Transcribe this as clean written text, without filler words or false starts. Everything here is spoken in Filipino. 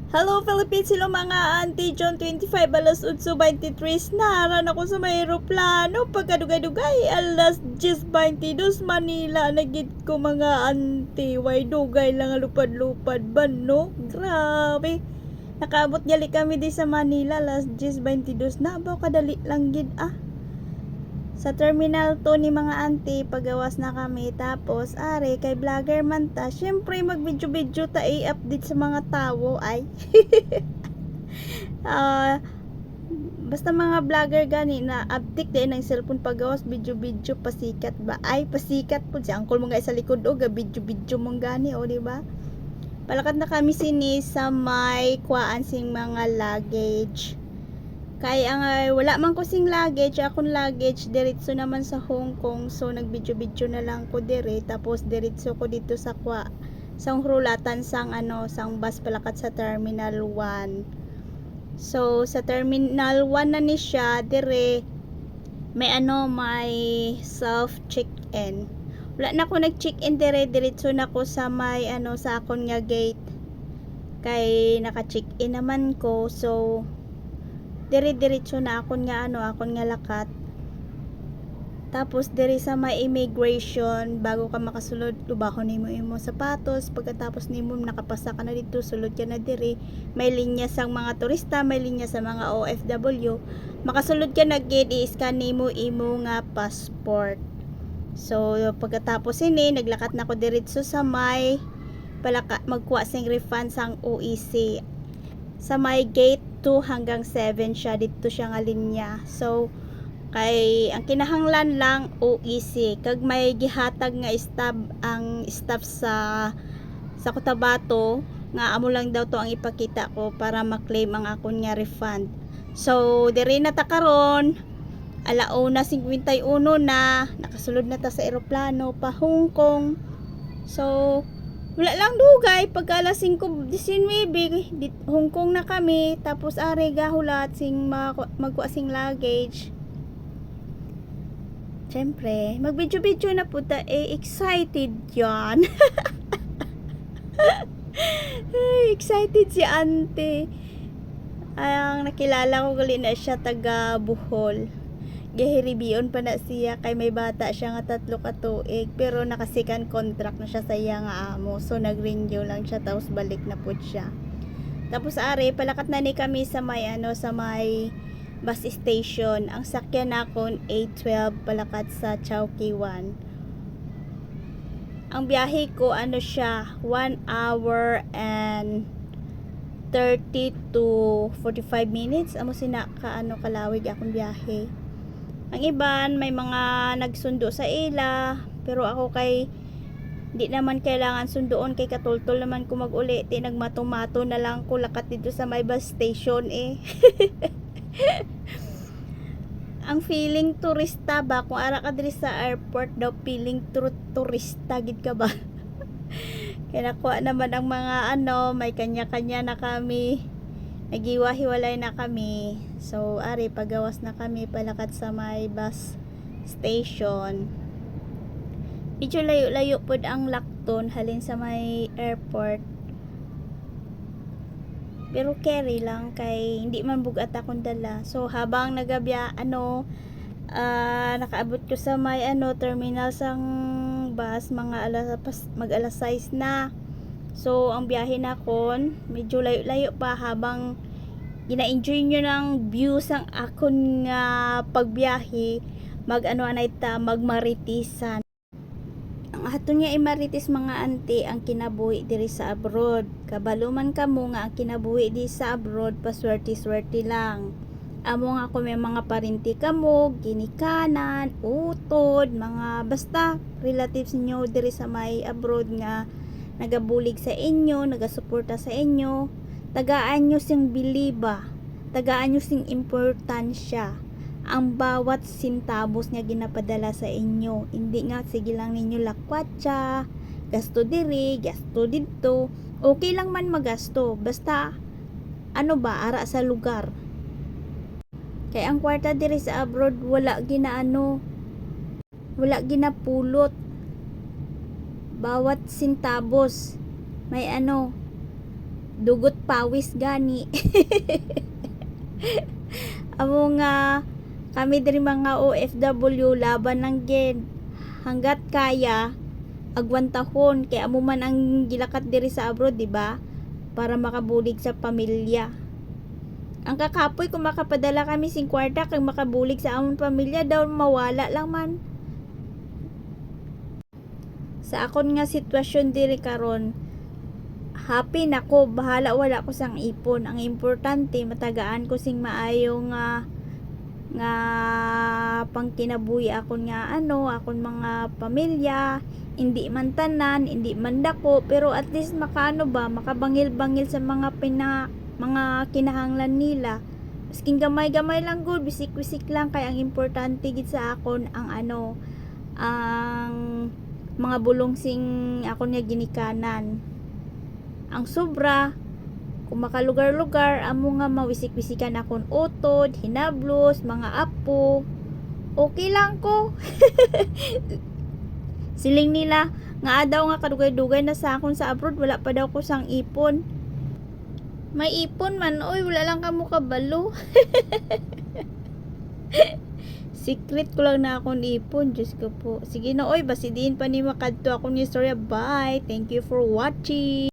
Hello Philippines, silo mga auntie John 25 alas 8:23 na haran ako sa may aeroplano pagkadugay-dugay alas 10:22 Manila nagit ko mga auntie way dugay lang lupad-lupad ba no? Grabe. Nakaabot gali kami di sa Manila alas 10:22 na ba kadali lang gid sa Terminal 2 ni mga auntie pagawas na kami tapos are kay vlogger man ta syempre mag video ta i-update sa mga tao ay ah basta mga vlogger gani na update din ng cellphone pagawas video pasikat ba ay pasikat po si angkol mo nga sa likod o ga video mong gani o di ba palakad na kami sini sa may kuan sing mga luggage. Kaya ang wala man ko sing luggage, akong luggage diretso naman sa Hong Kong. So nagbidyo na lang ko dire tapos diretso ko dito sa sang rulatan sang sang bus palakat sa Terminal 1. So sa Terminal 1 na ni siya dire may self check-in. Wala na ako nag-check-in dire diretso na ko sa may sa akon nga gate. Kay naka-check-in naman ko. So dire-diretso na akon nga lakat. Tapos diri sa may immigration bago ka makasulod tubahon nimo imo sapatos pagkatapos nimo nakapasa ka na dito sulod ka na diri may linya sang mga turista may linya sa mga OFW makasulod ka na gid i-scan nimo imo nga passport. So pagkatapos ini naglakat na ko diretso sa may magkuha sing refund sang OEC sa may gate 2 hanggang 7 siya dito siya nga linya. So kay ang kinahanglan lang OEC kag may gihatag nga staff sa Cotabato nga amo lang daw to ang ipakita ko para ma-claim ang akon nga refund. So diri na ta karon 1:51 na nakasulod na ta sa eroplano pa Hong Kong. So wala lang dugay pagka alas 5:19 Hong Kong na kami tapos are gahulat sing magkuha sing luggage. Siyempre mag video na po ta excited yan. Excited si ante. Ang nakilala ko gali na siya taga Bohol. Gihiribion pa na siya kay may bata siya nga 3 ka tuig pero nakasikan contract na siya sa iya nga amo so nag-renew lang siya tapos balik na pud siya. Tapos are palakat na ni kami sa may sa may bus station. Ang sakyan nakon 812 palakat sa Chowkee 1. Ang biyahe ko siya 1 hour and 30 to 45 minutes amo sina ka kalawig akong biyahe. Ang iban may mga nagsundo sa ila pero ako kay di naman kailangan sundoon kay katultol naman ko mag-uli ti nagmato-mato na lang ko lakat dito sa may bus station ang feeling turista ba kung ara ka diri sa airport daw feeling turista gid ka ba. Kaya nakuha naman ang mga may kanya-kanya na kami. Nagiwa-hiwalay na kami. So, ari, pagawas na kami palakat sa may bus station. Medyo layo-layo pod ang lakton halin sa may airport. Pero carry lang kay hindi man bugat akong dala. So, habang nagabya, nakaabot ko sa may terminal sang bus, mag alas 6 na. So, ang biyahe na kon, medyo layo-layo pa habang gina-enjoy nyo ng views ang akon nga pagbiyahe, magmaritisan. Ang ato niya imaritis mga auntie ang kinabuhi diri sa abroad. Kabaluman kamo nga ang kinabuhi di sa abroad, paswerte-swerte lang. Amo nga ako may mga parinti kamo, ginikanan, utod, mga basta relatives niyo diri sa may abroad nga nagabulig sa inyo, nagasuporta sa inyo, tagaan nyo sing biliba, tagaan nyo sing importansya ang bawat sintabos nga ginapadala sa inyo. Hindi nga sige lang ninyo lakwatsa, gasto diri, gasto dito, okay lang man magasto, basta ara sa lugar. Kaya ang kwarta diri sa abroad wala ginapulot. Bawat sintabos may dugot pawis gani. Amo nga kami diri mga OFW laban ng gen hanggat kaya agwantahon kay amo man ang gilakat diri sa abroad, di ba? Para makabulig sa pamilya. Ang kakapoy kung makapadala kami sing kwarta kay makabulig sa amon pamilya daw mawala lang man. Sa akon nga sitwasyon diri karon, happy nako, bahala wala ko sang ipon. Ang importante matagaan ko sing maayo nga pangkinabuhi akon nga akon mga pamilya, hindi man tanan, hindi man dako, pero at least makabangil-bangil sa mga kinahanglan nila. Masking gamay-gamay lang good, bisik-bisik lang, kay ang importante gid sa akon ang ang mga bulong sing akon nga ginikanan. Ang sobra kung makalugar-lugar amo nga mawisik-wisikan akon utod, hinablos, mga apo, okay lang ko. Siling nila nga daw nga kadugay-dugay na sa akon sa abroad, wala pa daw ko sang ipon. May ipon man, oy, wala lang kamo kabalo. Secret ko lang na akong ipon, Diyos ko po. Sige na, oy, basidiin pa ni makadto akong istorya. Bye! Thank you for watching!